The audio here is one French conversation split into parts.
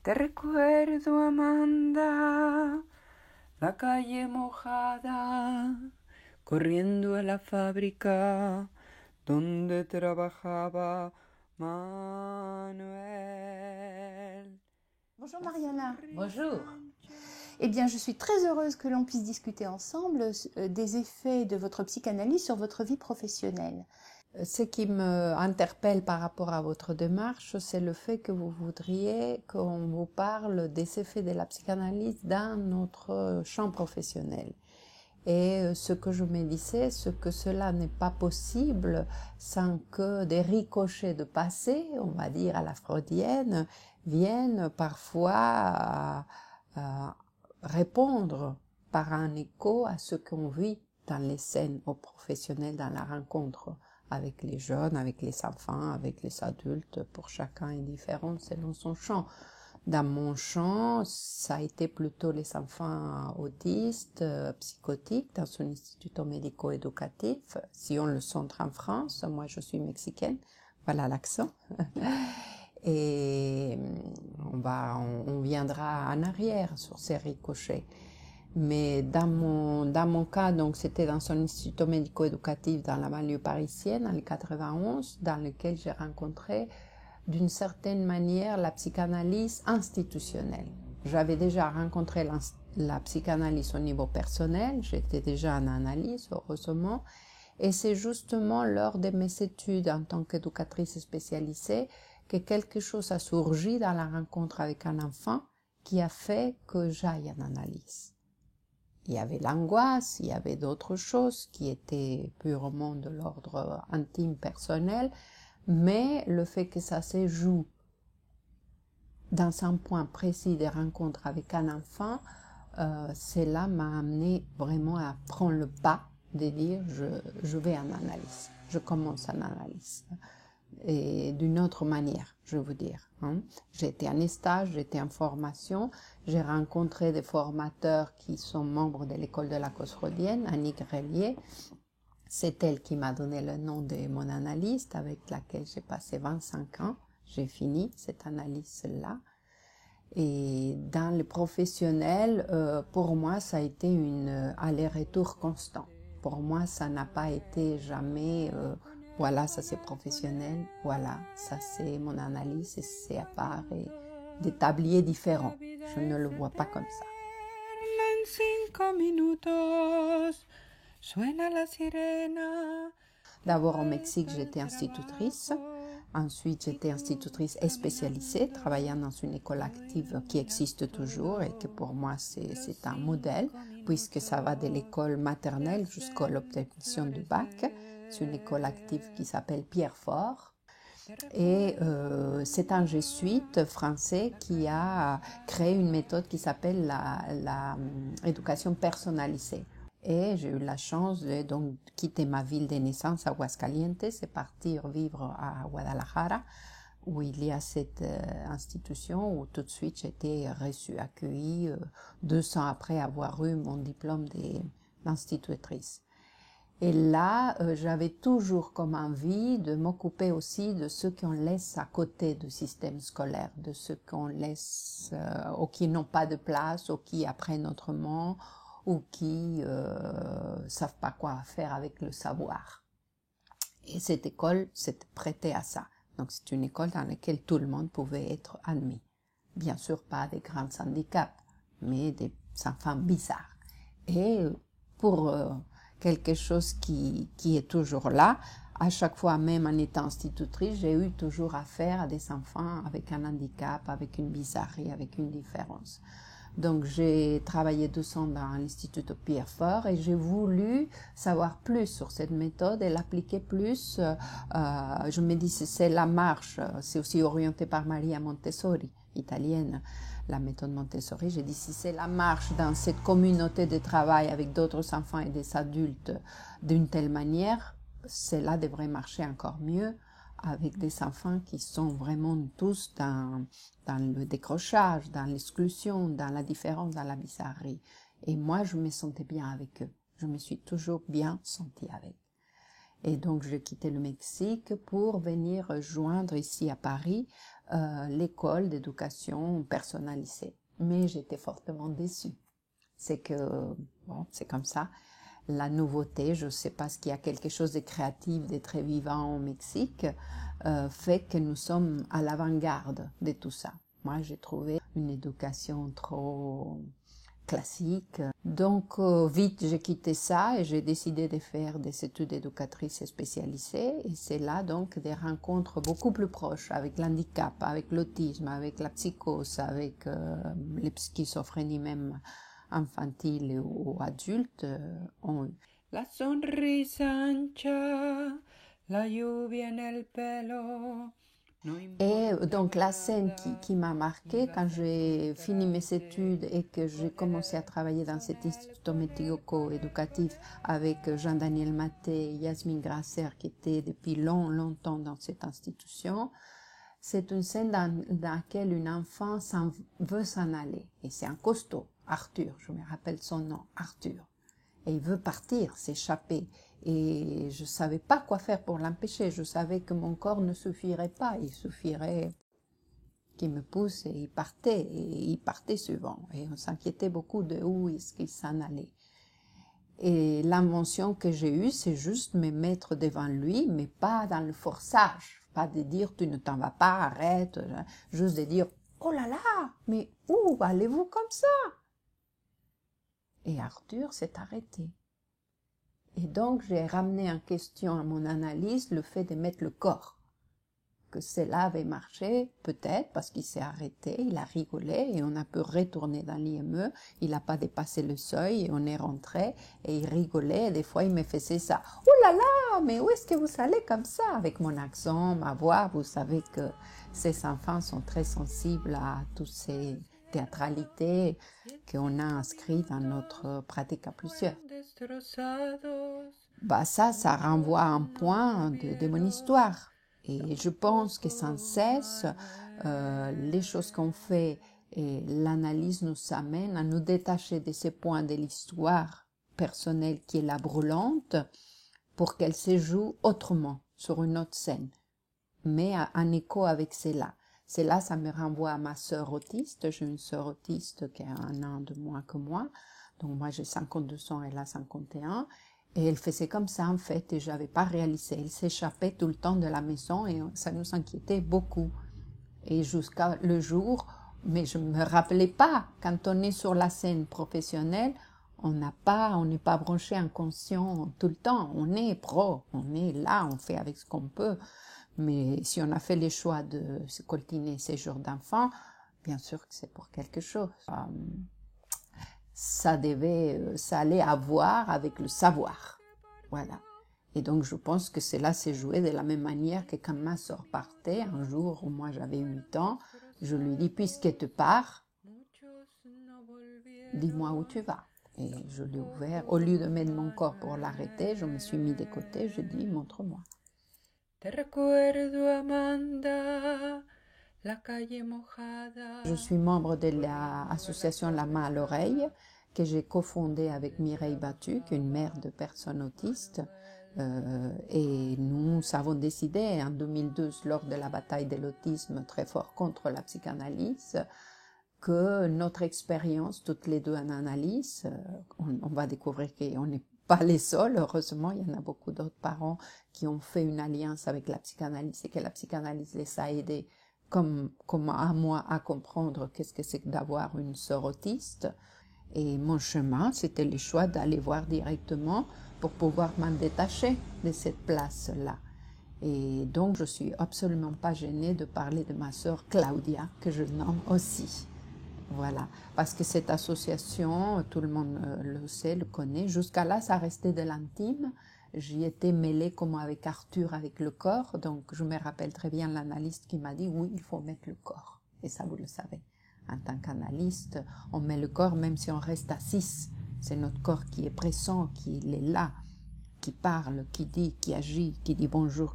Te recuerdo, Amanda, la calle mojada, corriendo a la fábrica donde trabajaba Manuel. Bonjour Mariana. Bonjour. Eh bien, je suis très heureuse que l'on puisse discuter ensemble des effets de votre psychanalyse sur votre vie professionnelle. Ce qui me interpelle par rapport à votre démarche, c'est le fait que vous voudriez qu'on vous parle des effets de la psychanalyse dans notre champ professionnel. Et ce que je me disais, c'est que cela n'est pas possible sans que des ricochets de passé, on va dire à la freudienne, viennent parfois répondre par un écho à ce qu'on vit dans les scènes au professionnel, dans la rencontre avec les jeunes, avec les enfants, avec les adultes. Pour chacun est différent selon son champ. Dans mon champ, ça a été plutôt les enfants autistes, psychotiques, dans un institut médico-éducatif. Si on le centre en France, moi je suis mexicaine, voilà l'accent. Et on viendra en arrière sur ces ricochets. Mais dans mon cas, donc, c'était dans un institut médico-éducatif dans la banlieue parisienne, en 1991, dans lequel j'ai rencontré, d'une certaine manière, la psychanalyse institutionnelle. J'avais déjà rencontré la psychanalyse au niveau personnel, j'étais déjà en analyse, heureusement, et c'est justement lors de mes études en tant qu'éducatrice spécialisée que quelque chose a surgi dans la rencontre avec un enfant qui a fait que j'aille en analyse. Il y avait l'angoisse, il y avait d'autres choses qui étaient purement de l'ordre intime, personnel, mais le fait que ça se joue dans un point précis de rencontre avec un enfant, cela m'a amené vraiment à prendre le pas de dire je vais en analyse, je commence en analyse. Et d'une autre manière, je veux dire. J'étais en stage, j'étais en formation, j'ai rencontré des formateurs qui sont membres de l'école de la cause freudienne, Annick Relier. C'est elle qui m'a donné le nom de mon analyste avec laquelle j'ai passé 25 ans. J'ai fini cette analyse-là. Et dans le professionnel, pour moi, ça a été une aller-retour constant. Pour moi, ça n'a pas été jamais... voilà, ça c'est professionnel, voilà, ça c'est mon analyse, et c'est à part et des tabliers différents. Je ne le vois pas comme ça. D'abord au Mexique, j'étais institutrice. Ensuite, j'étais institutrice spécialisée, travaillant dans une école active qui existe toujours et que pour moi, c'est un modèle, puisque ça va de l'école maternelle jusqu'à l'obtention du bac. C'est une école active qui s'appelle Pierrefort. Et c'est un jésuite français qui a créé une méthode qui s'appelle l'éducation personnalisée. Et j'ai eu la chance de donc quitter ma ville de naissance, Aguascalientes, et partir vivre à Guadalajara, où il y a cette institution où tout de suite j'étais reçue, accueillie 2 ans après avoir eu mon diplôme d'institutrice. Et là, j'avais toujours comme envie de m'occuper aussi de ceux qu'on laisse à côté du système scolaire, de ceux qu'on laisse ou qui n'ont pas de place, ou qui apprennent autrement, ou qui savent pas quoi faire avec le savoir. Et cette école s'était prêtée à ça. Donc c'est une école dans laquelle tout le monde pouvait être admis. Bien sûr pas des grands handicaps, mais des enfants bizarres. Et pour quelque chose qui est toujours là, à chaque fois, même en étant institutrice, j'ai eu toujours affaire à des enfants avec un handicap, avec une bizarrerie, avec une différence. Donc j'ai travaillé 2 ans dans l'Institut Pierrefort et j'ai voulu savoir plus sur cette méthode et l'appliquer plus. Je me dis c'est la marche, c'est aussi orienté par Maria Montessori, italienne, la méthode Montessori. J'ai dit si c'est la marche dans cette communauté de travail avec d'autres enfants et des adultes d'une telle manière, cela devrait marcher encore mieux avec des enfants qui sont vraiment tous dans le décrochage, dans l'exclusion, dans la différence, dans la bizarrerie. Et moi, je me sentais bien avec eux. Je me suis toujours bien sentie avec. Et donc, j'ai quitté le Mexique pour venir rejoindre ici à Paris l'école d'éducation personnalisée. Mais j'étais fortement déçue. C'est que, bon, c'est comme ça. La nouveauté, je ne sais pas, ce qu'il y a quelque chose de créatif, de très vivant au Mexique, fait que nous sommes à l'avant-garde de tout ça. Moi, j'ai trouvé une éducation trop classique. Donc, vite, j'ai quitté ça et j'ai décidé de faire des études d'éducatrice spécialisée. Et c'est là, donc, des rencontres beaucoup plus proches avec l'handicap, avec l'autisme, avec la psychose, avec les schizophrénies même infantiles ou adultes ont eu. La sonrisa ancha, la lluvia en el pelo. Et donc la scène qui m'a marquée quand j'ai fini mes études et que j'ai commencé à travailler dans cet institut médico-éducatif avec Jean-Daniel Maté et Yasmine Grasser qui étaient depuis longtemps dans cette institution, c'est une scène dans laquelle une enfant veut s'en aller. Et c'est un costaud, Arthur, je me rappelle son nom, Arthur. Et il veut partir, s'échapper. Et je ne savais pas quoi faire pour l'empêcher. Je savais que mon corps ne suffirait pas. Il suffirait qu'il me pousse et il partait. Et il partait souvent. Et on s'inquiétait beaucoup de où est-ce qu'il s'en allait. Et l'invention que j'ai eue, c'est juste me mettre devant lui, mais pas dans le forçage. Pas de dire, tu ne t'en vas pas, arrête. Juste de dire, oh là là, mais où allez-vous comme ça? Et Arthur s'est arrêté. Et donc, j'ai ramené en question à mon analyse le fait de mettre le corps. Que cela avait marché, peut-être, parce qu'il s'est arrêté, il a rigolé et on a pu retourner dans l'IME. Il n'a pas dépassé le seuil et on est rentré et il rigolait et des fois il me faisait ça. « Oh là là, mais où est-ce que vous allez comme ça ?» Avec mon accent, ma voix, vous savez que ces enfants sont très sensibles à toutes ces théâtralités qu'on a inscrites dans notre pratique à plusieurs. Bah ça renvoie à un point de mon histoire. Et je pense que sans cesse, les choses qu'on fait et l'analyse nous amène à nous détacher de ces points de l'histoire personnelle qui est la brûlante pour qu'elle se joue autrement, sur une autre scène, mais en écho avec cela. Cela, ça me renvoie à ma sœur autiste. J'ai une sœur autiste qui a 1 an de moins que moi. Donc moi j'ai 52 ans, elle a 51. Et elle faisait comme ça en fait et je n'avais pas réalisé. Elle s'échappait tout le temps de la maison et ça nous inquiétait beaucoup. Et jusqu'à le jour, mais je ne me rappelais pas, quand on est sur la scène professionnelle, on n'est pas branché inconscient tout le temps. On est pro, on est là, on fait avec ce qu'on peut. Mais si on a fait le choix de se coltiner ces jours d'enfant, bien sûr que c'est pour quelque chose. Ça allait avoir avec le savoir. Voilà. Et donc, je pense que cela s'est joué de la même manière que quand ma sœur partait, un jour où moi j'avais 8 ans, je lui dis, puisque tu pars, dis-moi où tu vas. Et je l'ai ouvert. Au lieu de mettre mon corps pour l'arrêter, je me suis mis de côté, je dis, montre-moi. Te recuerdo, Amanda. Je suis membre de l'association La Main à l'oreille que j'ai cofondée avec Mireille Battu, qui est une mère de personnes autistes. Et nous avons décidé en 2012, lors de la bataille de l'autisme très fort contre la psychanalyse, que notre expérience, toutes les deux en analyse, on va découvrir qu'on n'est pas les seuls, heureusement, il y en a beaucoup d'autres parents qui ont fait une alliance avec la psychanalyse et que la psychanalyse les a aidés comme à moi à comprendre qu'est-ce que c'est que d'avoir une sœur autiste. Et mon chemin, c'était le choix d'aller voir directement pour pouvoir m'en détacher de cette place-là. Et donc, je suis absolument pas gênée de parler de ma sœur Claudia, que je nomme aussi. Voilà, parce que cette association, tout le monde le sait, le connaît. Jusqu'à là, ça restait de l'intime. J'y étais mêlée comme avec Arthur, avec le corps. Donc, je me rappelle très bien l'analyste qui m'a dit, oui, il faut mettre le corps. Et ça, vous le savez. En tant qu'analyste, on met le corps même si on reste à 6. C'est notre corps qui est présent, qui est là, qui parle, qui dit, qui agit, qui dit bonjour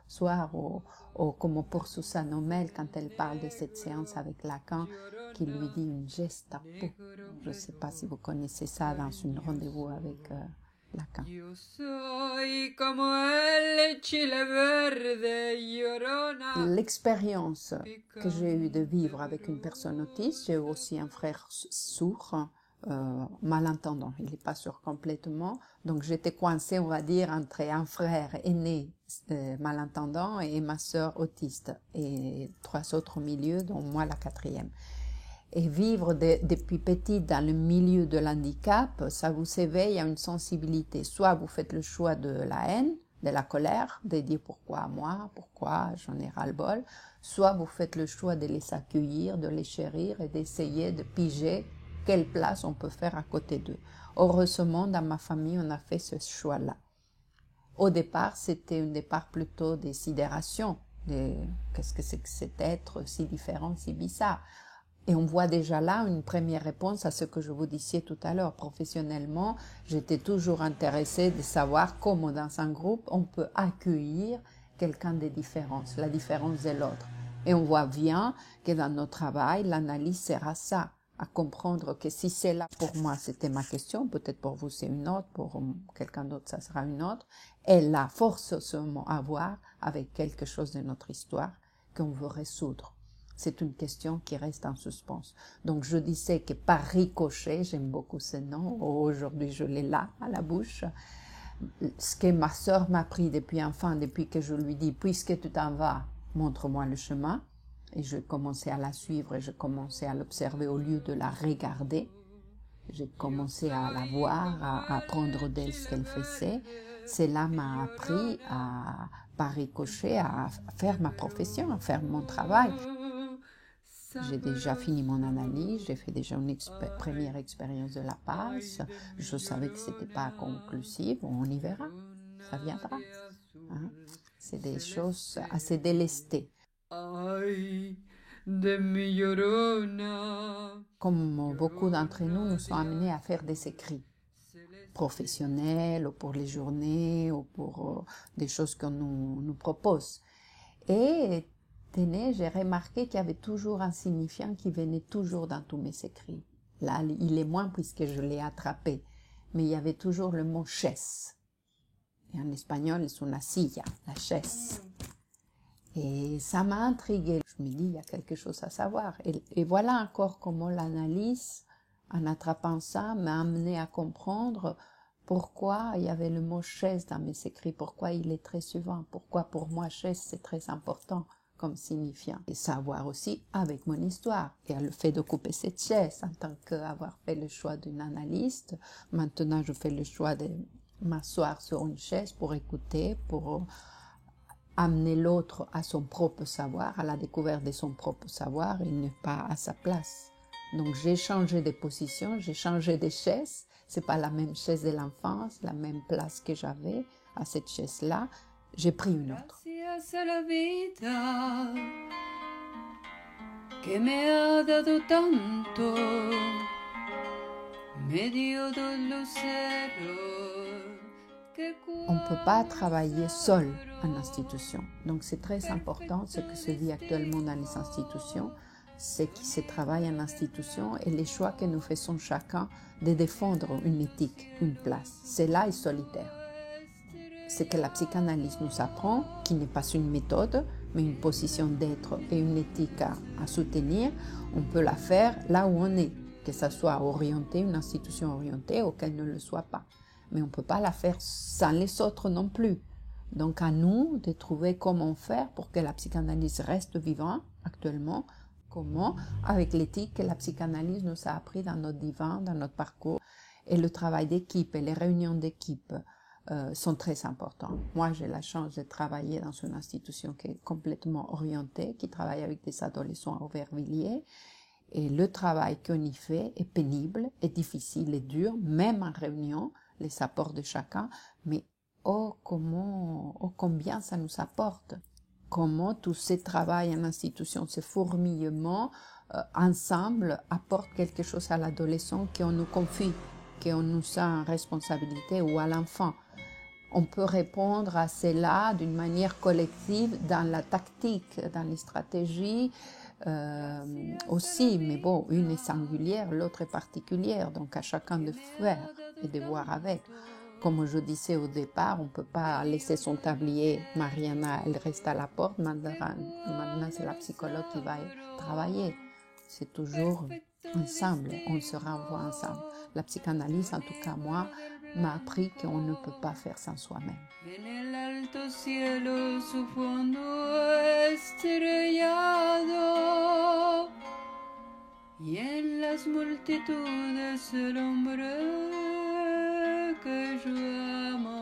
soir, ou comme pour Susanne Homel, quand elle parle de cette séance avec Lacan, qui lui dit une geste à peau. Je ne sais pas si vous connaissez ça dans une rendez-vous avec Lacan. Yo soy como el chile verde llorona. L'expérience que j'ai eue de vivre avec une personne autiste, j'ai aussi un frère sourd, malentendant, il n'est pas sourd complètement, donc j'étais coincée, on va dire, entre un frère aîné malentendant et ma sœur autiste, et 3 autres au milieu, dont moi la 4e. Et vivre depuis petite dans le milieu de l'handicap, ça vous éveille à une sensibilité. Soit vous faites le choix de la haine, de la colère, de dire pourquoi moi, pourquoi j'en ai ras-le-bol, soit vous faites le choix de les accueillir, de les chérir et d'essayer de piger quelle place on peut faire à côté d'eux. Heureusement, dans ma famille, on a fait ce choix-là. Au départ, c'était un départ plutôt des sidérations, qu'est-ce que c'est que cet être si différent, si bizarre. Et on voit déjà là une première réponse à ce que je vous disais tout à l'heure. Professionnellement, j'étais toujours intéressée de savoir comment dans un groupe on peut accueillir quelqu'un de différent, la différence de l'autre. Et on voit bien que dans notre travail, l'analyse sera ça, à comprendre que si c'est là pour moi, c'était ma question, peut-être pour vous c'est une autre, pour quelqu'un d'autre ça sera une autre, elle a forcément à voir avec quelque chose de notre histoire qu'on veut résoudre. C'est une question qui reste en suspens. Donc je disais que par ricochet, j'aime beaucoup ce nom, aujourd'hui je l'ai là à la bouche, ce que ma sœur m'a appris depuis enfant, depuis que je lui dis, puisque tu t'en vas, montre-moi le chemin. Et je commençais à la suivre et je commençais à l'observer au lieu de la regarder. J'ai commencé à la voir, à apprendre d'elle ce qu'elle faisait. Cela m'a appris par ricochet à faire ma profession, à faire mon travail. J'ai déjà fini mon analyse, j'ai fait déjà une première expérience de la passe. Je savais que c'était pas conclusif, on y verra, ça viendra. Hein? C'est des choses assez délestées. Comme beaucoup d'entre nous, nous sommes amenés à faire des écrits professionnels ou pour les journées ou pour des choses qu'on nous propose. Et tenez, j'ai remarqué qu'il y avait toujours un signifiant qui venait toujours dans tous mes écrits. Là, il est moins puisque je l'ai attrapé, mais il y avait toujours le mot chaise. Et en espagnol, c'est una silla, la chaise. Et ça m'a intriguée. Je me dis, il y a quelque chose à savoir. Et voilà encore comment l'analyse, en attrapant ça, m'a amené à comprendre pourquoi il y avait le mot chaise dans mes écrits, pourquoi il est très souvent, pourquoi pour moi chaise c'est très important comme signifiant. Et savoir aussi avec mon histoire et le fait d'occuper cette chaise en tant qu'avoir fait le choix d'une analyste. Maintenant, je fais le choix de m'asseoir sur une chaise pour écouter, pour amener l'autre à son propre savoir, à la découverte de son propre savoir et ne pas à sa place. Donc j'ai changé de position, j'ai changé de chaise. C'est pas la même chaise de l'enfance, la même place que j'avais à cette chaise-là. J'ai pris une autre. Gracias a la vida que me ha dado tanto, medio dos luceros. On ne peut pas travailler seul en institution. Donc c'est très important ce que se vit actuellement dans les institutions, c'est qui se travaille en institution et les choix que nous faisons chacun de défendre une éthique, une place. Cela est solitaire. Ce que la psychanalyse nous apprend, qui n'est pas une méthode, mais une position d'être et une éthique à soutenir, on peut la faire là où on est, que ça soit orienté, une institution orientée ou qu'elle ne le soit pas. Mais on ne peut pas la faire sans les autres non plus. Donc à nous de trouver comment faire pour que la psychanalyse reste vivante actuellement, comment, avec l'éthique que la psychanalyse nous a appris dans notre divan, dans notre parcours, et le travail d'équipe et les réunions d'équipe sont très importants. Moi, j'ai la chance de travailler dans une institution qui est complètement orientée, qui travaille avec des adolescents à Aubervilliers, et le travail qu'on y fait est pénible, est difficile et dur, même en réunion, les apports de chacun, mais combien ça nous apporte. Comment tout ce travail en institution, ce fourmillement, ensemble, apporte quelque chose à l'adolescent qu'on nous confie, qu'on nous a en responsabilité, ou à l'enfant. On peut répondre à cela d'une manière collective dans la tactique, dans les stratégies aussi, mais bon, une est singulière, l'autre est particulière, donc à chacun de faire et de voir avec. Comme je disais au départ, on ne peut pas laisser son tablier. Mariana, elle reste à la porte. Maintenant c'est la psychologue qui va travailler. C'est toujours ensemble, on se renvoie ensemble. La psychanalyse, en tout cas moi, m'a appris qu'on ne peut pas faire sans soi-même. En el alto cielo su fondo estrellado y en las multitudes el hombre que yo amo.